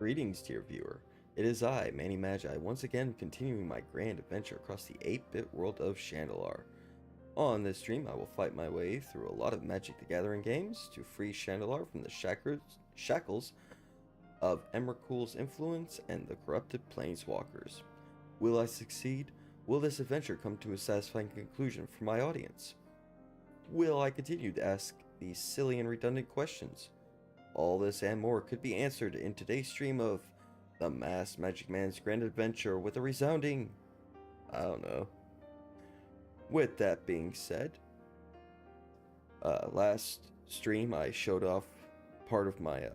Greetings, dear viewer. It is I, Manny Magi, once again continuing my grand adventure across the 8-bit world of Shandalar. On this stream, I will fight my way through a lot of Magic the Gathering games to free Shandalar from the shackles of Emrakul's influence and the corrupted Planeswalkers. Will I succeed? Will this adventure come to a satisfying conclusion for my audience? Will I continue to ask these silly and redundant questions? All this and more could be answered in today's stream of The Masked Magic Man's Grand Adventure with a resounding, I don't know. With that being said, last stream I showed off part of my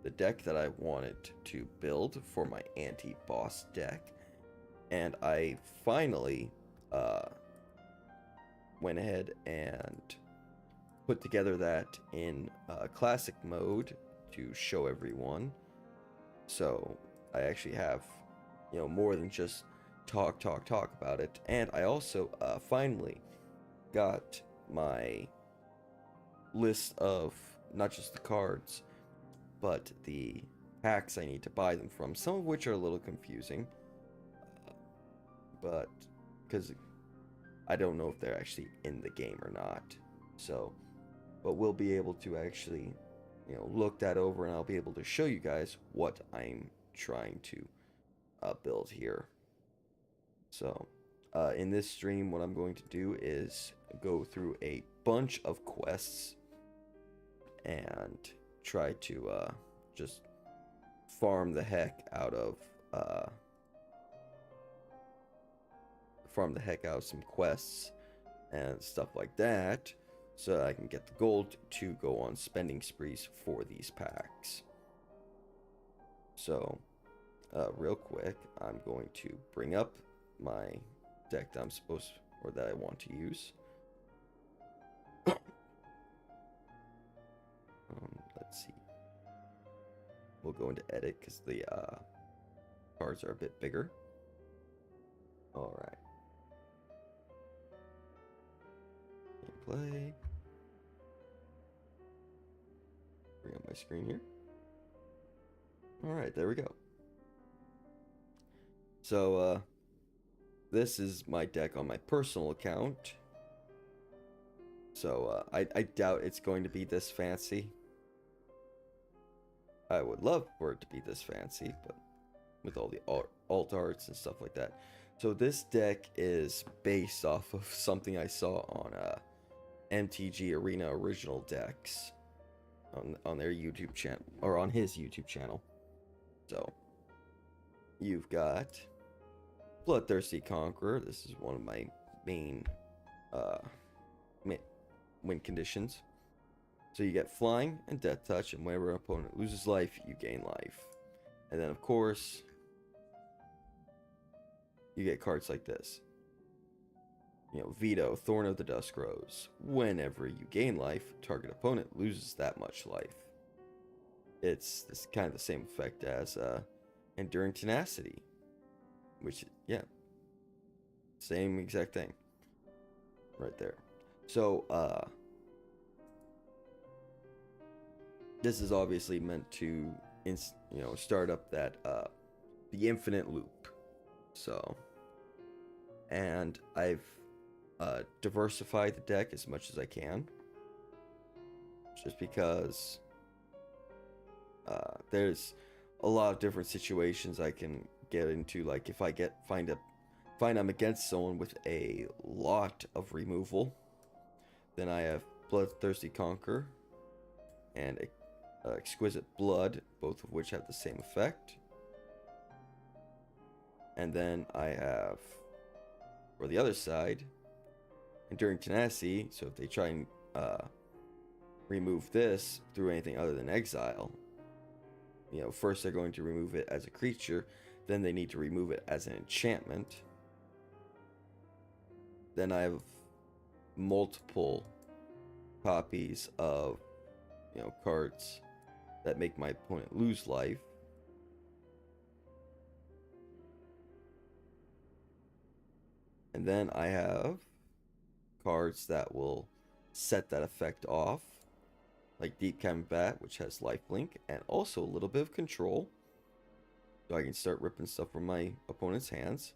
the deck that I wanted to build for my anti-boss deck, and I finally went ahead and put together that in classic mode to show everyone. So I actually have, more than just talk about it. And I also finally got my list of not just the cards, but the packs I need to buy them from, some of which are a little confusing, but because I don't know if they're actually in the game or not. So, but we'll be able to actually, look that over, and I'll be able to show you guys what I'm trying to build here. So, in this stream, what I'm going to do is go through a bunch of quests and try to just farm the heck out of some quests and stuff like that, so I can get the gold to go on spending sprees for these packs. So, real quick, I'm going to bring up my deck that that I want to use. Let's see. We'll go into edit because the cards are a bit bigger. All right. Play. Bring up my screen here. Alright, there we go. So, this is my deck on my personal account. So, I doubt it's going to be this fancy. I would love for it to be this fancy, but with all the alt arts and stuff like that. So, this deck is based off of something I saw on MTG Arena original decks on their YouTube channel, or on his YouTube channel. So you've got Bloodthirsty Conqueror. This is one of my main win conditions. So you get flying and death touch, and whenever an opponent loses life, you gain life. And then of course you get cards like this. Veto, Thorn of the Dusk Rose. Whenever you gain life, target opponent loses that much life. It's kind of the same effect as Enduring Tenacity. Which, yeah. Same exact thing. Right there. So, this is obviously meant to, start up that, the infinite loop. So, and I've diversify the deck as much as I can, just because there's a lot of different situations I can get into. Like if I find I'm against someone with a lot of removal, then I have Bloodthirsty Conqueror and Exquisite Blood, both of which have the same effect. And then I have, for the other side, Enduring Tenacity. So if they try and remove this through anything other than exile, first they're going to remove it as a creature, then they need to remove it as an enchantment. Then I have multiple copies of cards that make my opponent lose life. And then I have cards that will set that effect off, like Deep Combat, which has lifelink, and also a little bit of control. So I can start ripping stuff from my opponent's hands.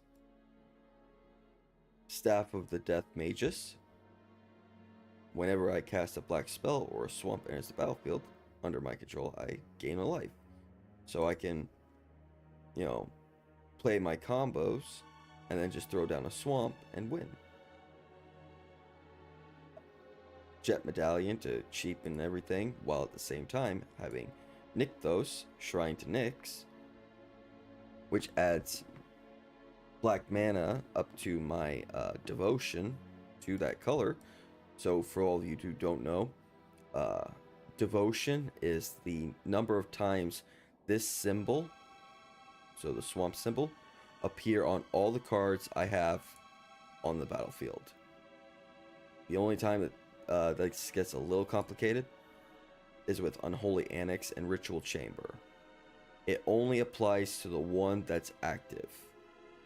Staff of the Death Magus. Whenever I cast a black spell or a swamp enters the battlefield under my control, I gain a life. So I can, you know, play my combos and then just throw down a swamp and win. Jet Medallion to cheapen everything, while at the same time having Nykthos, Shrine to Nyx, which adds black mana up to my devotion to that color. So for all of you who don't know, devotion is the number of times this symbol, so the swamp symbol, appear on all the cards I have on the battlefield. The only time that this gets a little complicated is with Unholy Annex and Ritual Chamber. It only applies to the one that's active,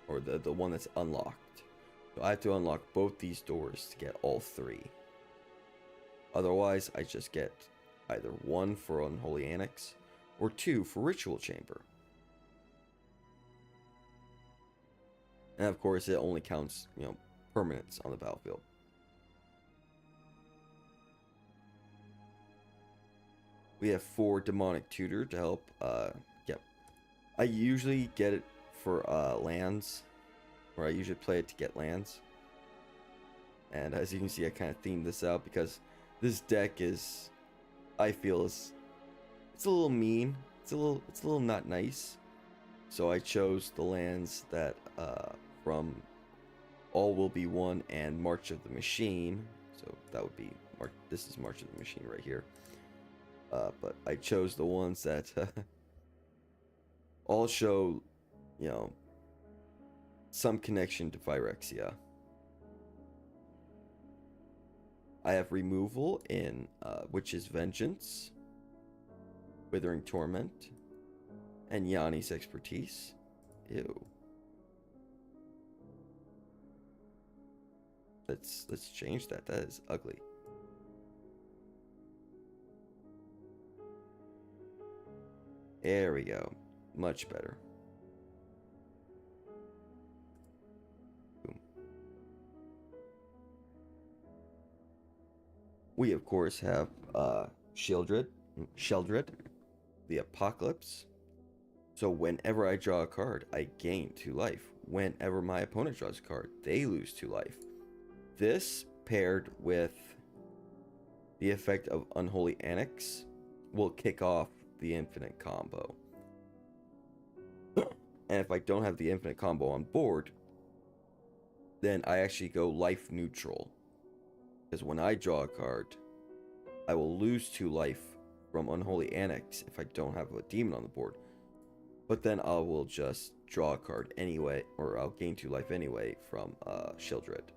or the one that's unlocked. So I have to unlock both these doors to get all three. Otherwise, I just get either 1 for Unholy Annex or 2 for Ritual Chamber. And of course, it only counts, permanents on the battlefield. We have 4 Demonic Tutor to help. I usually get it for lands, or I usually play it to get lands. And as you can see, I kind of themed this out because this deck is, I feel, it's a little mean. It's a little not nice. So I chose the lands that from All Will Be One and March of the Machine. So that would be this is March of the Machine right here. But I chose the ones that all show, some connection to Phyrexia. I have removal in Witch's Vengeance, Withering Torment, and Yanni's Expertise. Ew. Let's change that. That is ugly. There we go. Much better. Boom. We of course have Sheldred, the Apocalypse. So whenever I draw a card, I gain 2 life. Whenever my opponent draws a card, they lose 2 life. This paired with the effect of Unholy Annex will kick off the infinite combo. And if I don't have the infinite combo on board, then I actually go life neutral. Because when I draw a card, I will lose 2 life from Unholy Annex if I don't have a demon on the board. But then I will just draw a card anyway, or I'll gain 2 life anyway from Sheldred.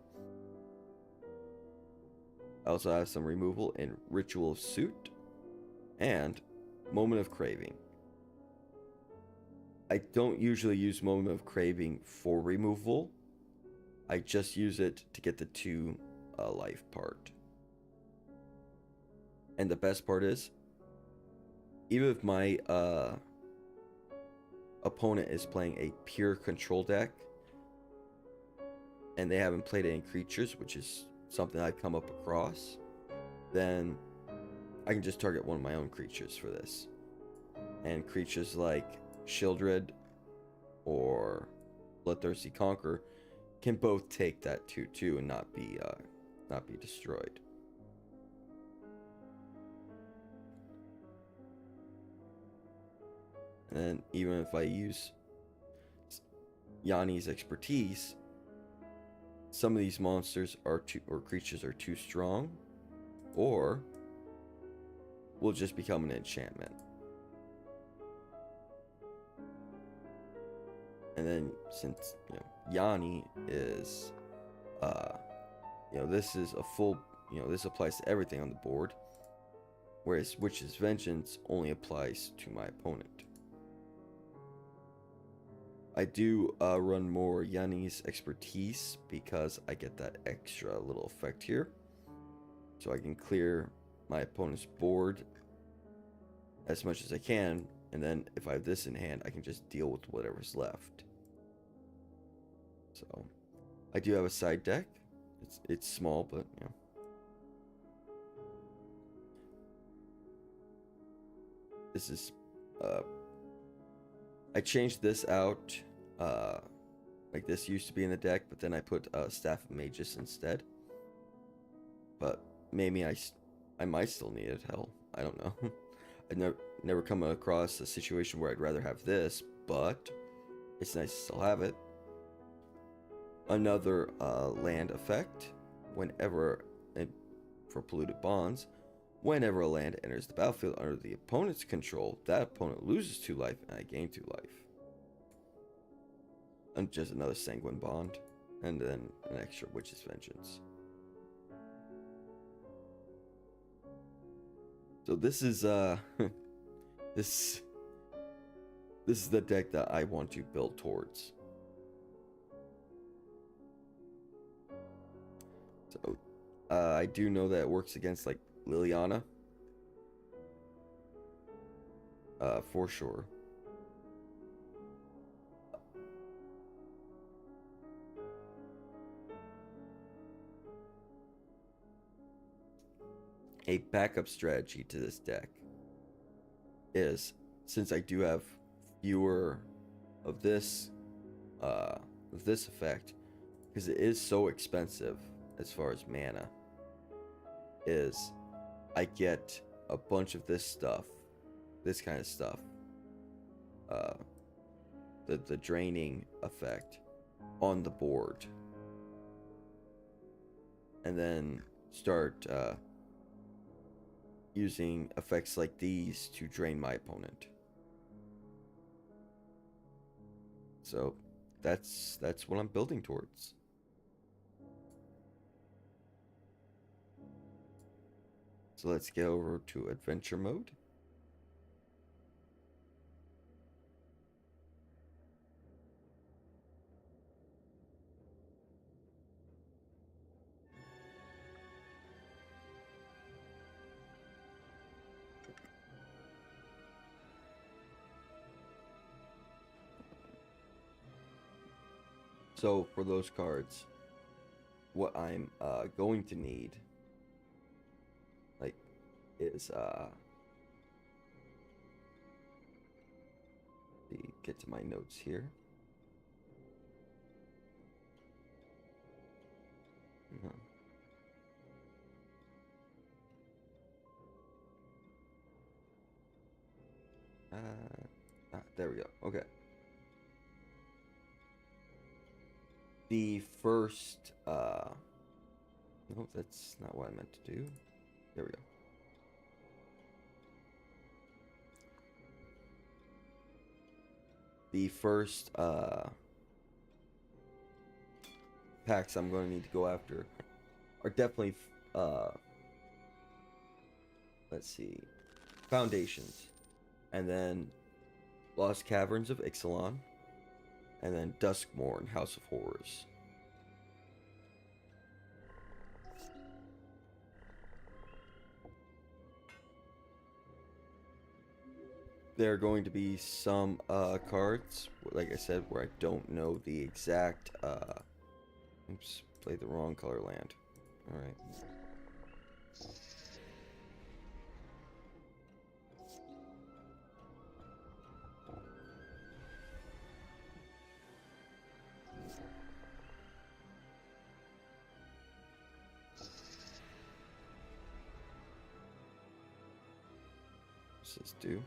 I also have some removal in Ritual of Suit and Moment of Craving. I don't usually use Moment of Craving for removal. I just use it to get the 2 life part. And the best part is, even if my opponent is playing a pure control deck and they haven't played any creatures, which is something I've come up across, then I can just target one of my own creatures for this. And creatures like Sheldred or Bloodthirsty Conqueror can both take that 2/2 and not be destroyed. And then even if I use Yanni's Expertise, some of these monsters or creatures are too strong, or will just become an enchantment. And then since Yanni is this is a full, this applies to everything on the board, whereas Witch's Vengeance only applies to my opponent. I do run more Yanni's Expertise because I get that extra little effect here. So I can clear my opponent's board as much as I can And then if I have this in hand, I can just deal with whatever's left. So I do have a side deck. It's small, but you know. This is I changed this out. Like this used to be in the deck, but then I put Staff of Magus instead. But maybe I might still need it. Hell, I don't know. I've never come across a situation where I'd rather have this, but it's nice to still have it. Another land effect. Whenever, for polluted bonds, whenever a land enters the battlefield under the opponent's control, that opponent loses 2 life and I gain 2 life. And just another sanguine bond, and then an extra Witch's Vengeance. So this is this is the deck that I want to build towards. So I do know that it works against like Liliana, for sure. A backup strategy to this deck is, since I do have fewer of this effect, because it is so expensive as far as mana, is I get a bunch of this stuff, this kind of stuff, the draining effect on the board, and then start using effects like these to drain my opponent. So that's what I'm building towards. So let's get over to adventure mode. So for those cards, what I'm going to need, like, is get to my notes here. There we go. Okay. The first, no, that's not what I meant to do. There we go. The first, packs I'm going to need to go after are definitely, let's see, Foundations, and then Lost Caverns of Ixalan, and then Duskmourn, House of Horrors. There are going to be some cards, like I said, where I don't know the exact, oops, played the wrong color land. Alright. What's this do?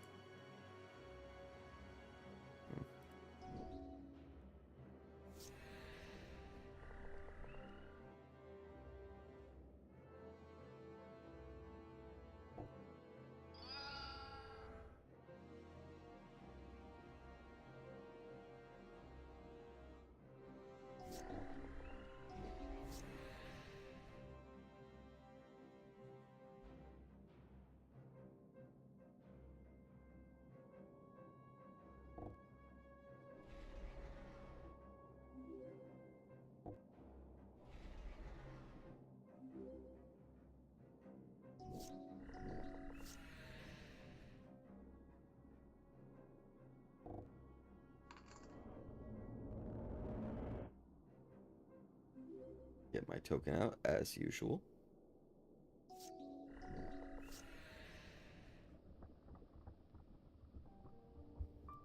get my token out as usual.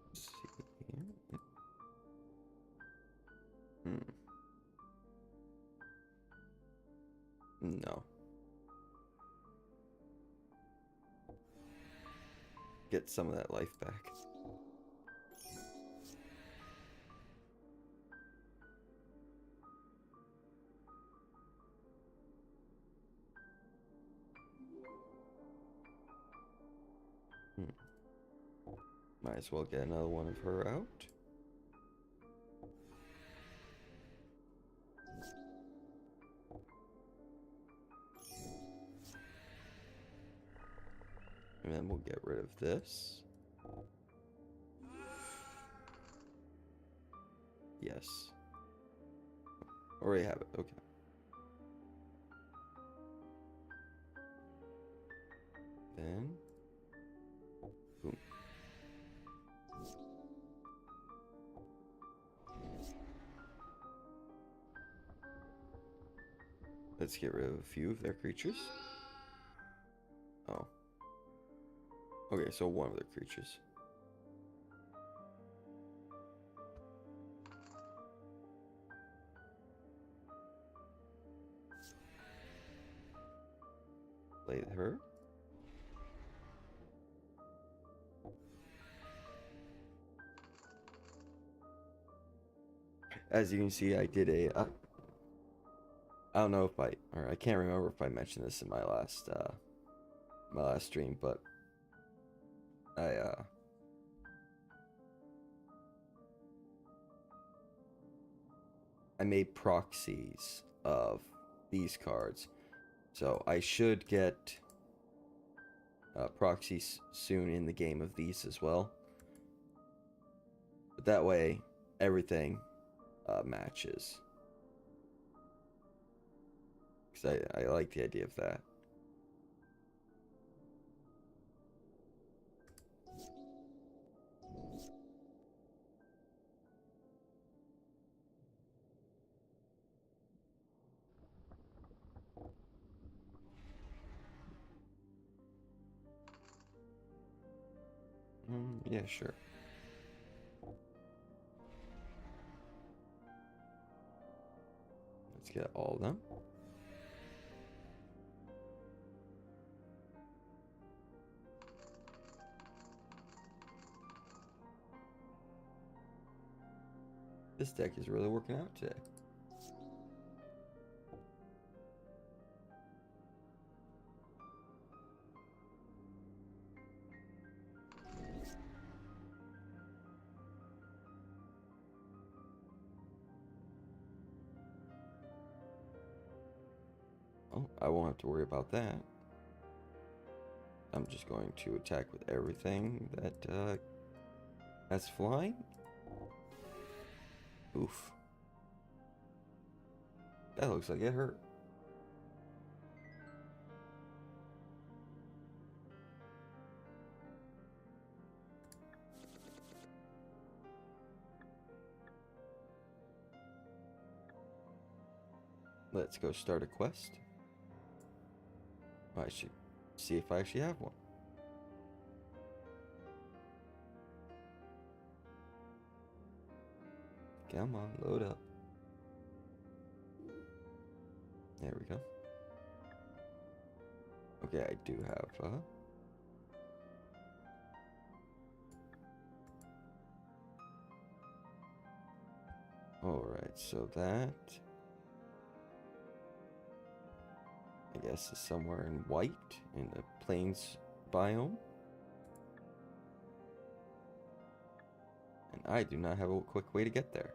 Let's see here. No. Get some of that life back. Might as well get another one of her out. And then we'll get rid of this. Yes. Already have it, okay. Then, boom. Let's get rid of a few of their creatures. Oh. Okay, so one of their creatures. Play her. As you can see, I did a I don't know if I can't remember if I mentioned this in my last stream, but I made proxies of these cards, so I should get proxies soon in the game of these as well. But that way, everything matches. Because I like the idea of that. Yeah, sure. Let's get all of them. This deck is really working out today. Oh, I won't have to worry about that. I'm just going to attack with everything that has flying. Oof. That looks like it hurt. Let's go start a quest. I should see if I actually have one. Come on, load up. There we go. Okay, I do have Alright, so that I guess is somewhere in white in the plains biome. And I do not have a quick way to get there.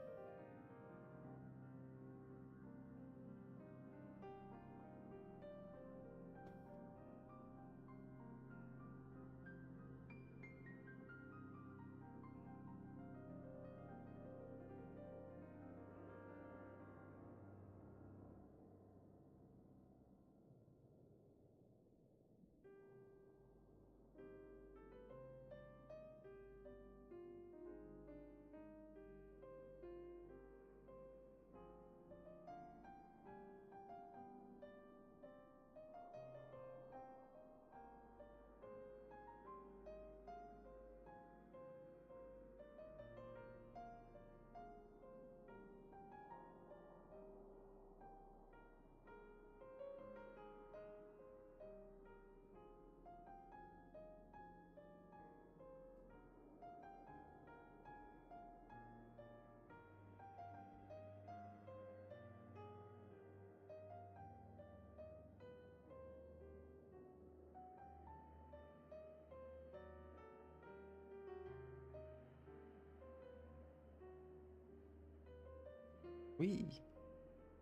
Whee!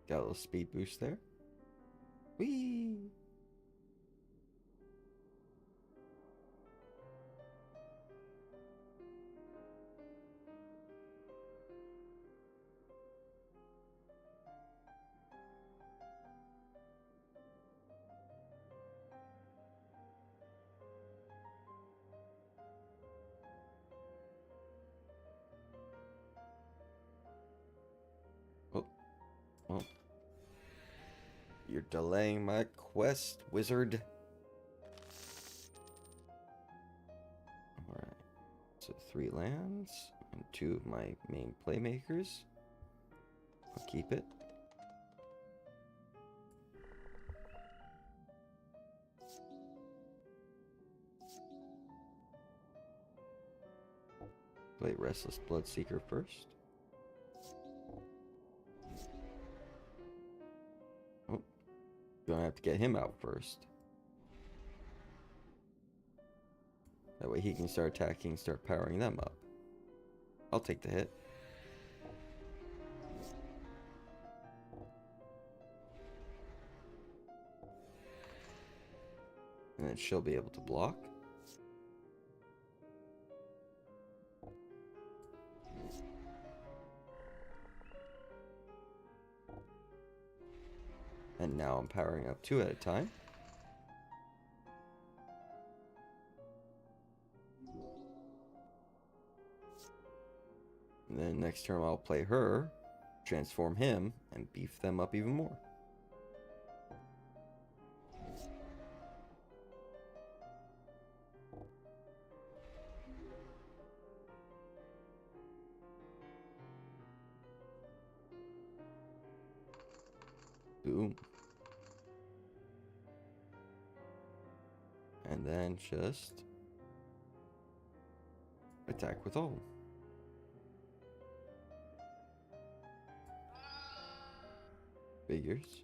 Got a little speed boost there. Whee! Oh, oh. You're delaying my quest, wizard. Alright. So 3 lands and 2 of my main playmakers. I'll keep it. Play Restless Bloodseeker first. Oh, gonna have to get him out first. That way he can start attacking, start powering them up. I'll take the hit. And then she'll be able to block. And now I'm powering up 2 at a time. And then next turn I'll play her, transform him, and beef them up even more. Boom. And then just attack with all. Figures.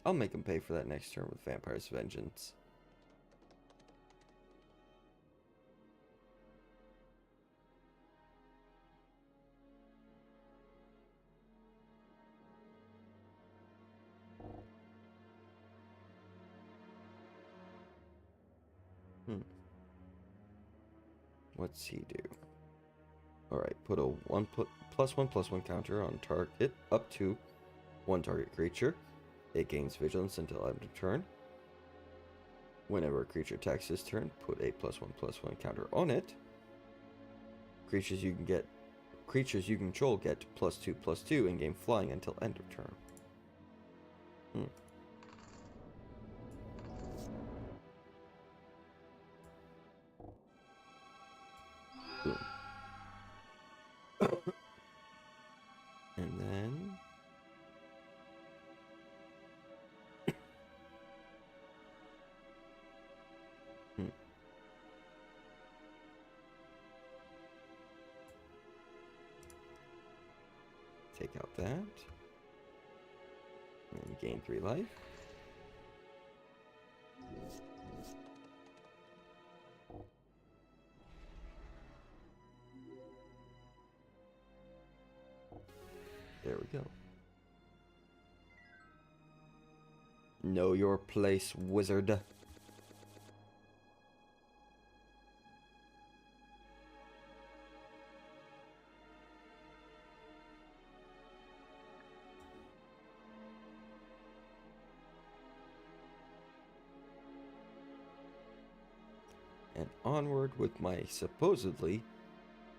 I'll make him pay for that next turn with Vampire's Vengeance. What's he do? Alright, put a +1/+1 counter on target up to 1 target creature. It gains vigilance until end of turn. Whenever a creature attacks this turn, put a +1/+1 counter on it. Creatures you control get +2/+2 and gain flying until end of turn. Boom. And then take out that. And gain 3 life. There we go. Know your place, wizard. And onward with my supposedly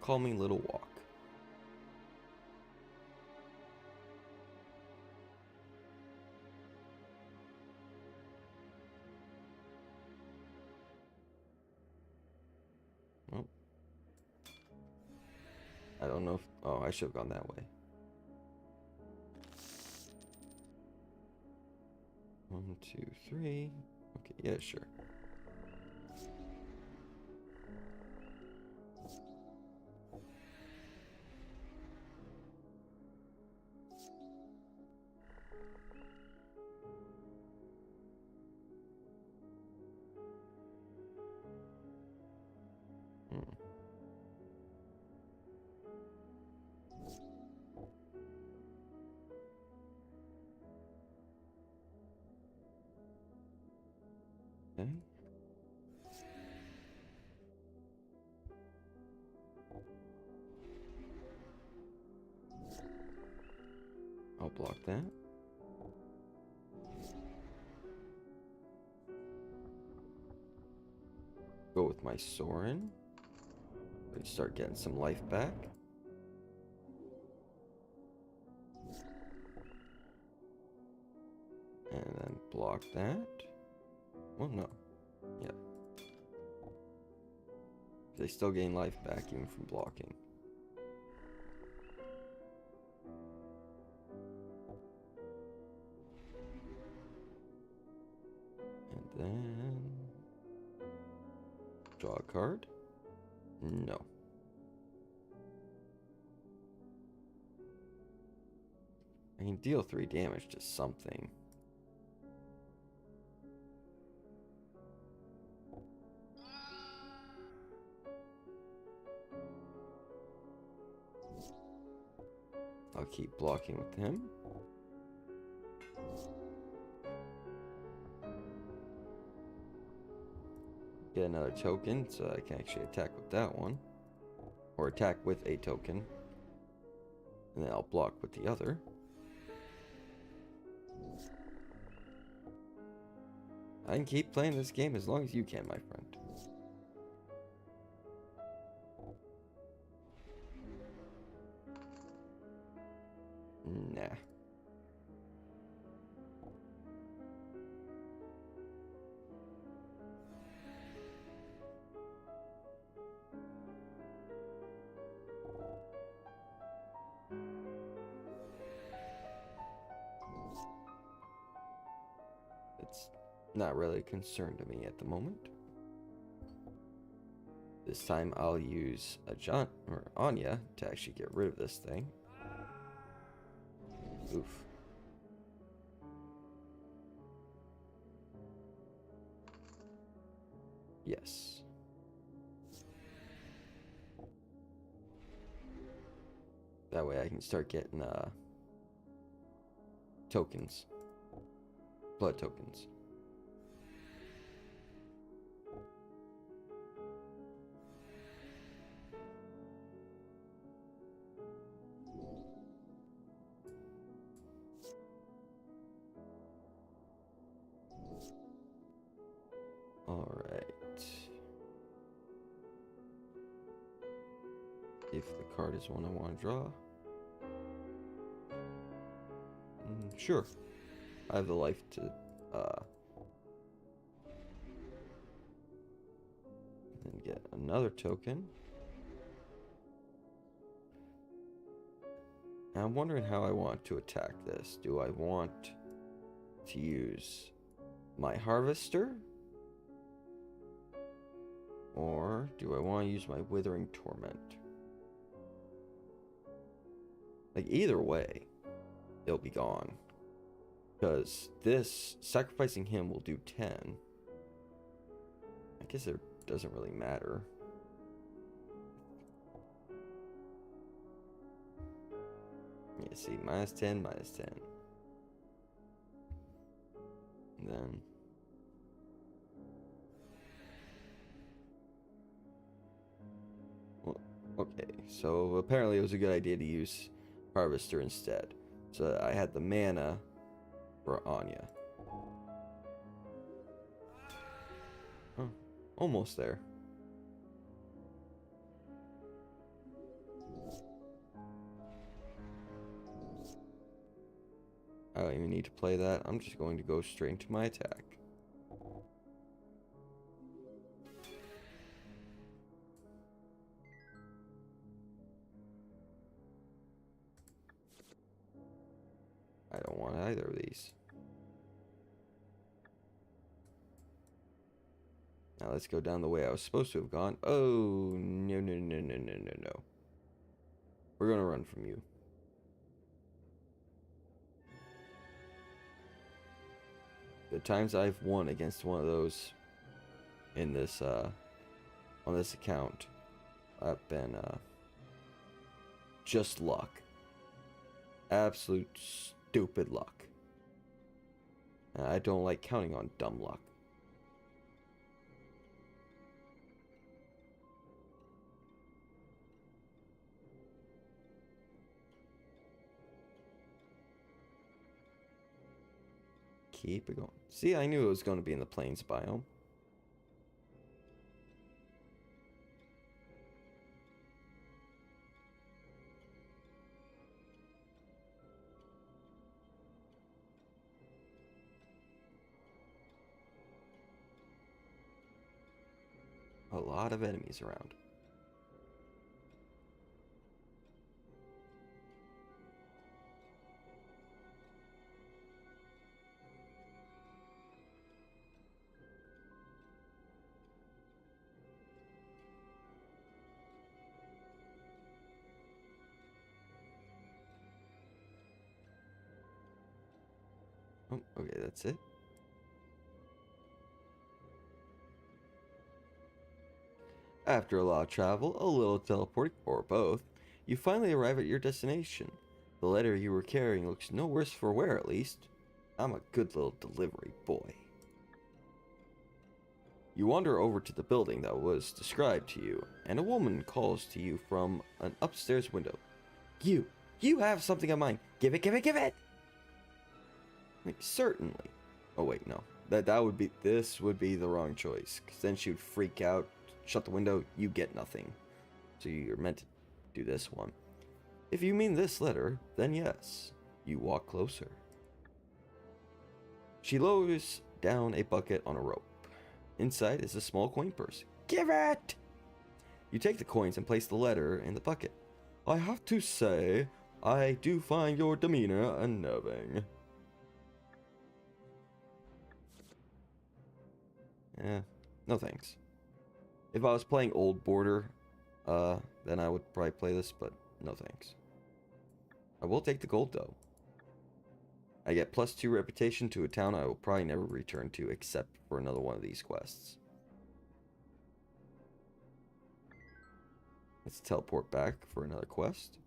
calming little walk. Well, I don't know if... Oh, I should have gone that way. 1, 2, 3. Okay, yeah, sure. I'll block that. Go with my Sorin. And start getting some life back. And then block that. Well, no. Yeah. They still gain life back even from blocking. And then draw a card. No. I can deal 3 damage to something. I'll keep blocking with him. Get another token so I can actually attack with that one. Or attack with a token. And then I'll block with the other. I can keep playing this game as long as you can, my friend. Nah. It's not really a concern to me at the moment. This time I'll use a John or Anya to actually get rid of this thing. Oof. Yes. That way I can start getting tokens. Blood tokens. Alright. If the card is one I want to draw. Sure. I have the life to then get another token. Now I'm wondering how I want to attack this. Do I want to use my harvester? Or do I want to use my withering torment? Like either way, it'll be gone. Because this, sacrificing him will do 10. I guess it doesn't really matter. Yeah, see, minus 10, minus 10. And then... well, okay, so apparently it was a good idea to use Harvester instead. So I had the mana for Anya. Oh, almost there. I don't even need to play that. I'm just going to go straight into my attack. I don't want either of these. Now let's go down the way I was supposed to have gone. Oh, no, no, no, no, no, no, no. We're going to run from you. The times I've won against one of those in this, on this account, I've been, just luck. Absolute stupid luck. And I don't like counting on dumb luck. keep it going. See, I knew it was going to be in the plains biome. A lot of enemies around. Oh, okay, that's it. After a lot of travel, a little teleporting, or both, you finally arrive at your destination. The letter you were carrying looks no worse for wear, at least. I'm a good little delivery boy. You wander over to the building that was described to you, and a woman calls to you from an upstairs window. You have something of mine. Give it, give it, give it! Like, certainly. Oh wait, no. This would be the wrong choice, because then she would freak out, shut the window, you get nothing. So you're meant to do this one. If you mean this letter, then yes. You walk closer. She lowers down a bucket on a rope. Inside is a small coin purse. Give it! You take the coins and place the letter in the bucket. I have to say, I do find your demeanor unnerving. Yeah, no thanks. If I was playing Old Border, then I would probably play this, but no thanks. I will take the gold, though. I get +2 reputation to a town I will probably never return to except for another one of these quests. Let's teleport back for another quest.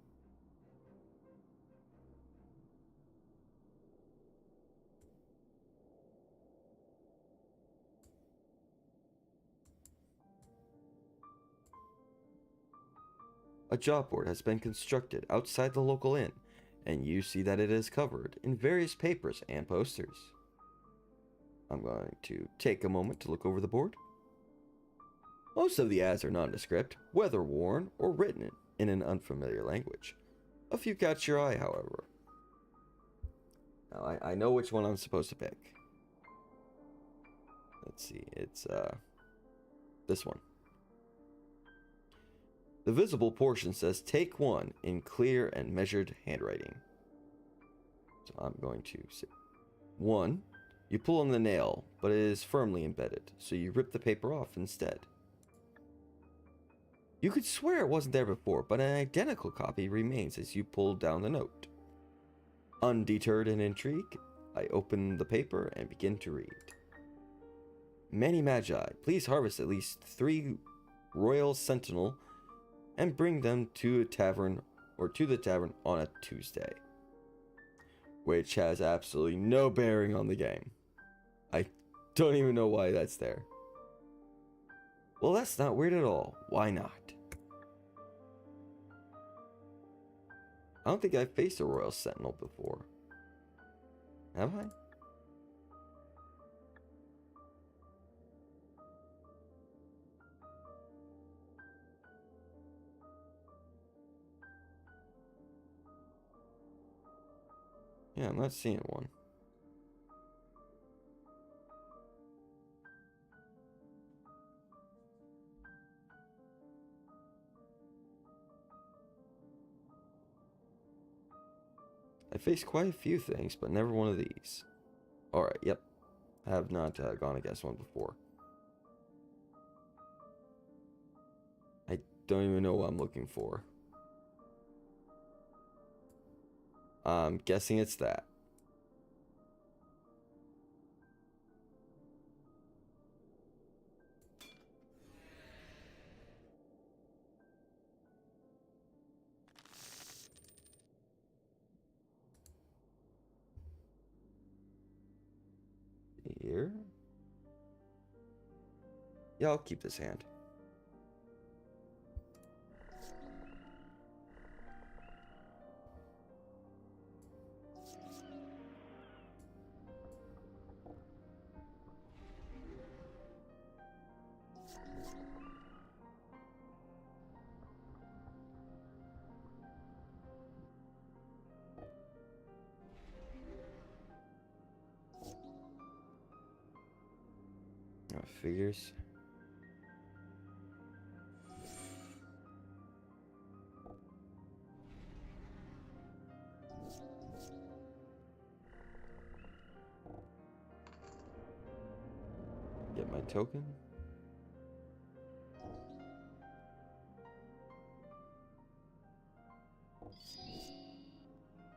A job board has been constructed outside the local inn, and you see that it is covered in various papers and posters. I'm going to take a moment to look over the board. Most of the ads are nondescript, weather-worn, or written in an unfamiliar language. A few catch your eye, however. Now, I know which one I'm supposed to pick. Let's see, it's this one. The visible portion says take one in clear and measured handwriting. So I'm going to say 1. You pull on the nail, but it is firmly embedded, so you rip the paper off instead. You could swear it wasn't there before, but an identical copy remains as you pull down the note. Undeterred in intrigue, I open the paper and begin to read. Manny Magi, please harvest at least 3 Royal Sentinel and bring them to the tavern on a Tuesday. Which has absolutely no bearing on the game. I don't even know why that's there. Well, that's not weird at all. Why not? I don't think I've faced a Royal Sentinel before. Have I? Yeah, I'm not seeing one. I faced quite a few things, but never one of these. Alright, yep. I have not gone against one before. I don't even know what I'm looking for. I'm guessing it's that. Here? Yeah, I'll keep this hand. Figures. Get my token.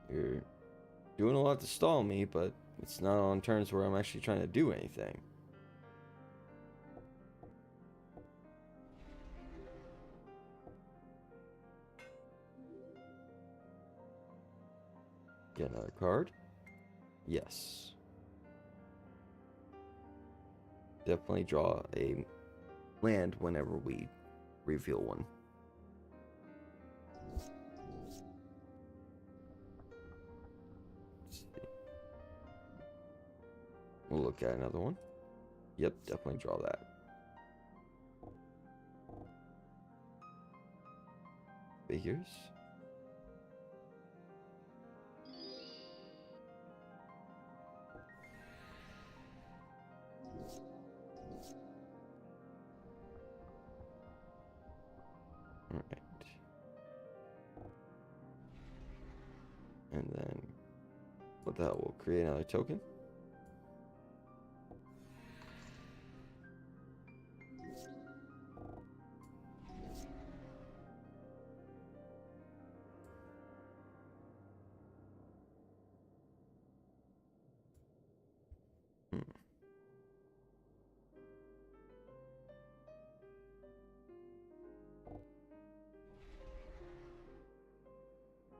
You're doing a lot to stall me, but it's not on turns where I'm actually trying to do anything. Get another card. Yes. Definitely draw a land whenever we reveal one. Let's see. We'll look at another one. Yep, definitely draw that. Figures. Alright. And then with that, we'll create another token.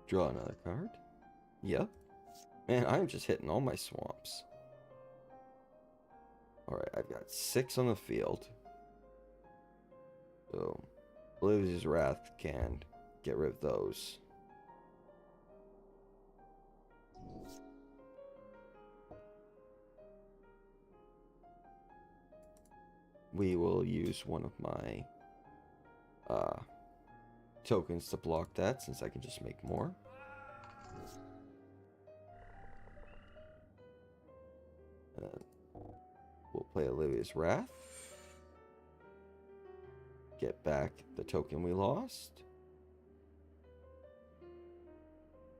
Draw another card. Yep. Man, I'm just hitting all my swamps. Alright, I've got 6 on the field. So, Oblivious Wrath can get rid of those. We will use one of my tokens to block that, since I can just make more. And we'll play Olivia's Wrath. Get back the token we lost.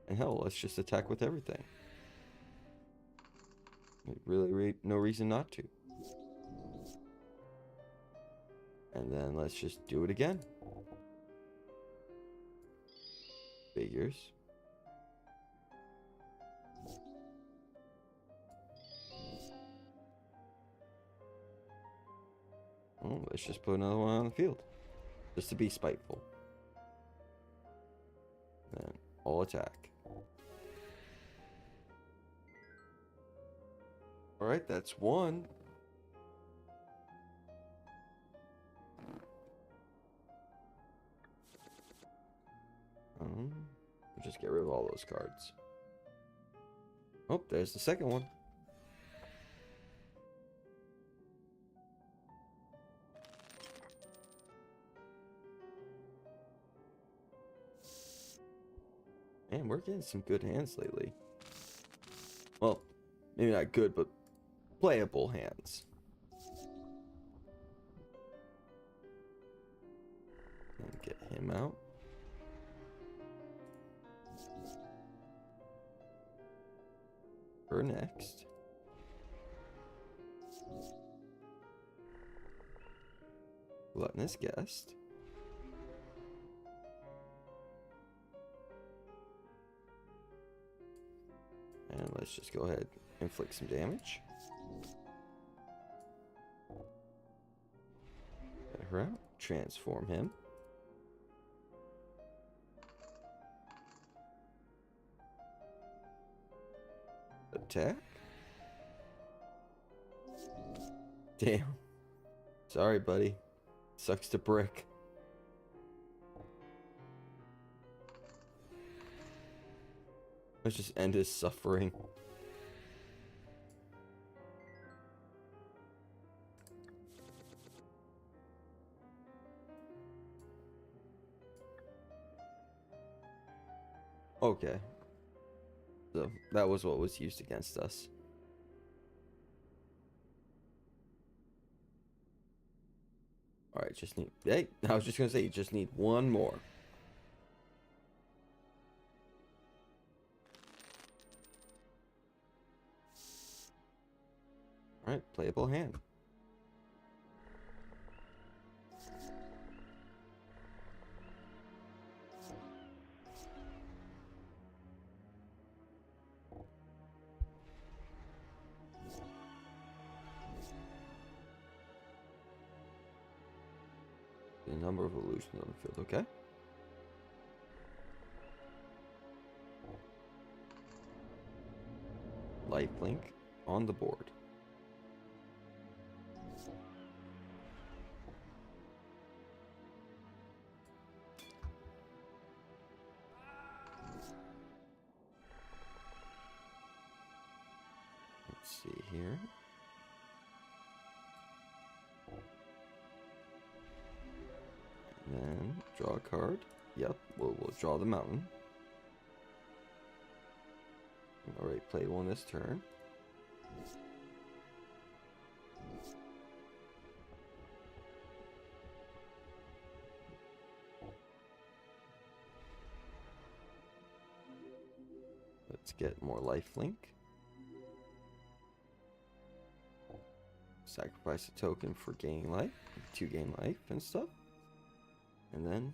And hell, let's just attack with everything. Really no reason not to. And then let's just do it again. Figures. Oh, let's just put another one on the field. Just to be spiteful. Then all attack. Alright, that's one. We'll just get rid of all those cards. Oh, there's the second one. Man, we're getting some good hands lately. Well, maybe not good, but playable hands. And get him out. For next. Gluttonous Guest. And let's just go ahead and inflict some damage. Get her out. Transform him. Attack. Damn. Sorry, buddy. Sucks to brick. Let's just end his suffering. Okay. So that was what was used against us. Alright, just need... Hey, I was just gonna say, you just need one more. Alright, playable hand. The number of illusions on the field, okay? Lifelink on the board. Let's see here. And then draw a card. Yep, we'll draw the mountain. Alright, played one this turn. Let's get more lifelink. Sacrifice a token for gaining life, to gain life and stuff. And then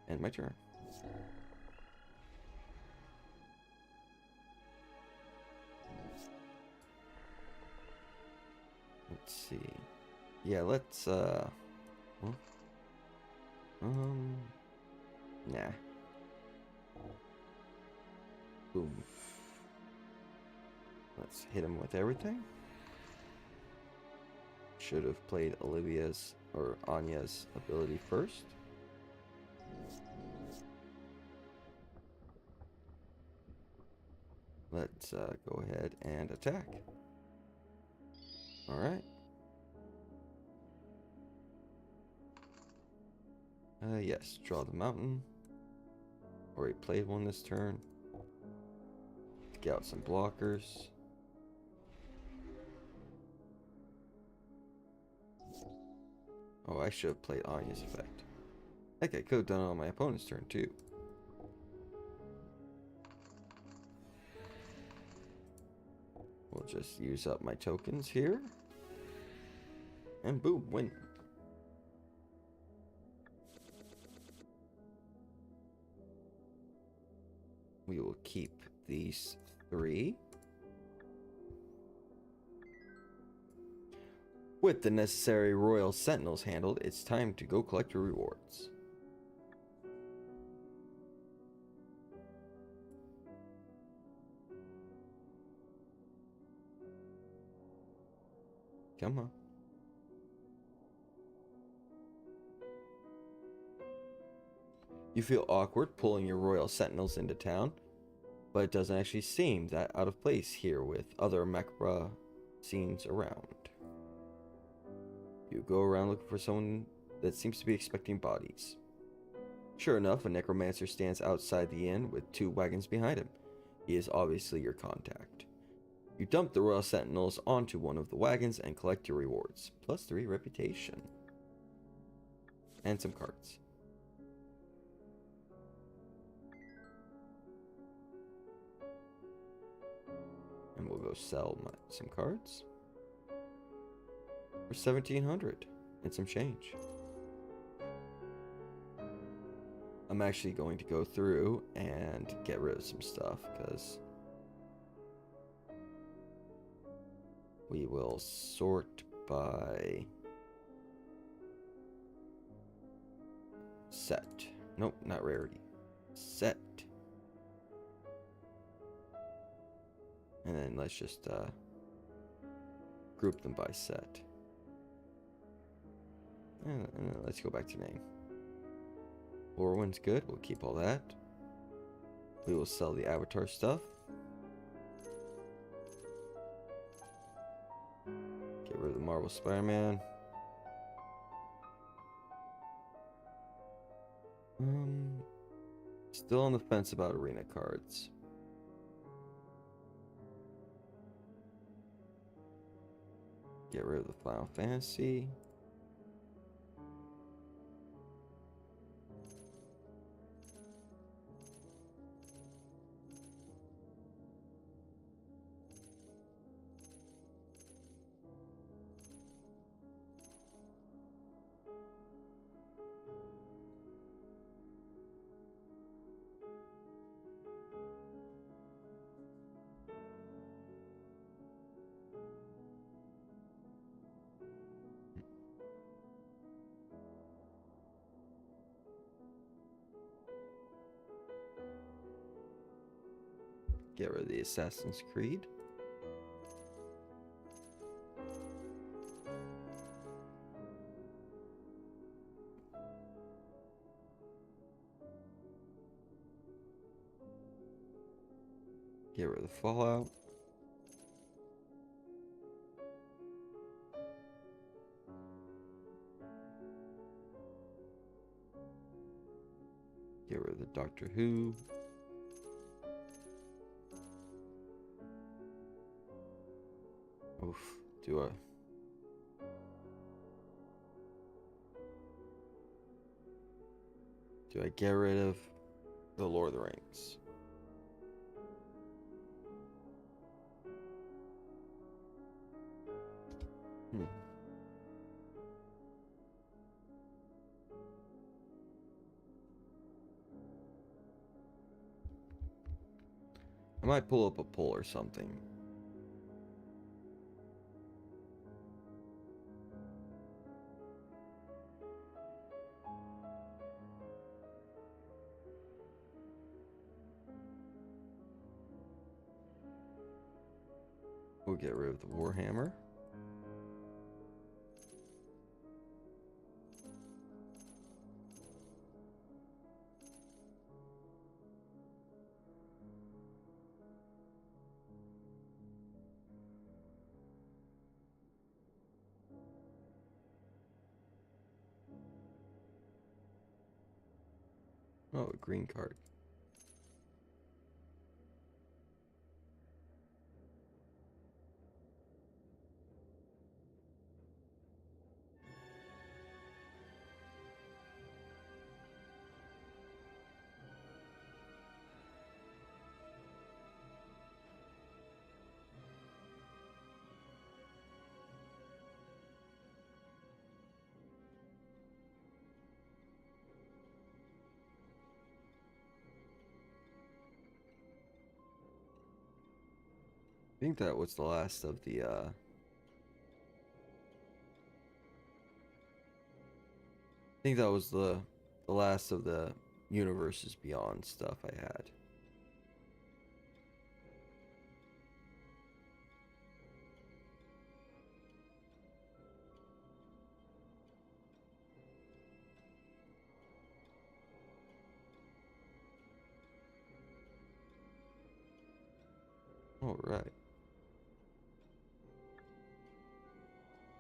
end my turn. Let's see. Yeah, let's well, nah. Boom. Let's hit him with everything. Should have played Olivia's or Anya's ability first. Let's go ahead and attack. Alright. Yes, draw the mountain. Already played one this turn. Get out some blockers. Oh, I should have played Anya's effect. Heck, I could have done it on my opponent's turn too. We'll just use up my tokens here. And boom, win. We will keep these 3. With the necessary Royal Sentinels handled, it's time to go collect your rewards. Come on. You feel awkward pulling your Royal Sentinels into town, but it doesn't actually seem that out of place here with other macabre scenes around. You go around looking for someone that seems to be expecting bodies. Sure enough, a necromancer stands outside the inn with 2 wagons behind him. He is obviously your contact. You dump the Royal Sentinels onto one of the wagons and collect your rewards. Plus 3 reputation. And some cards. And we'll go sell some cards. For 1,700 and some change. I'm actually going to go through and get rid of some stuff because we will sort by set. Nope, not rarity. Set. And then let's just group them by set. And let's go back to name. Orwin's good. We'll keep all that. We will sell the avatar stuff. Get rid of the Marvel Spider-Man. Still on the fence about arena cards. Get rid of the Final Fantasy. Get rid of the Assassin's Creed. Get rid of the Fallout. Get rid of the Doctor Who. Oof. Do I get rid of the Lord of the Rings? I might pull up a poll or something. We'll get rid of the Warhammer. Oh, a green card. I think that was the last of the I think that was the last of the Universes Beyond stuff I had. All right.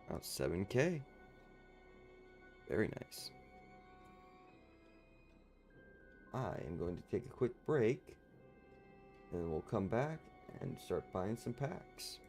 About 7K. Very nice. I am going to take a quick break, and then we'll come back and start buying some packs.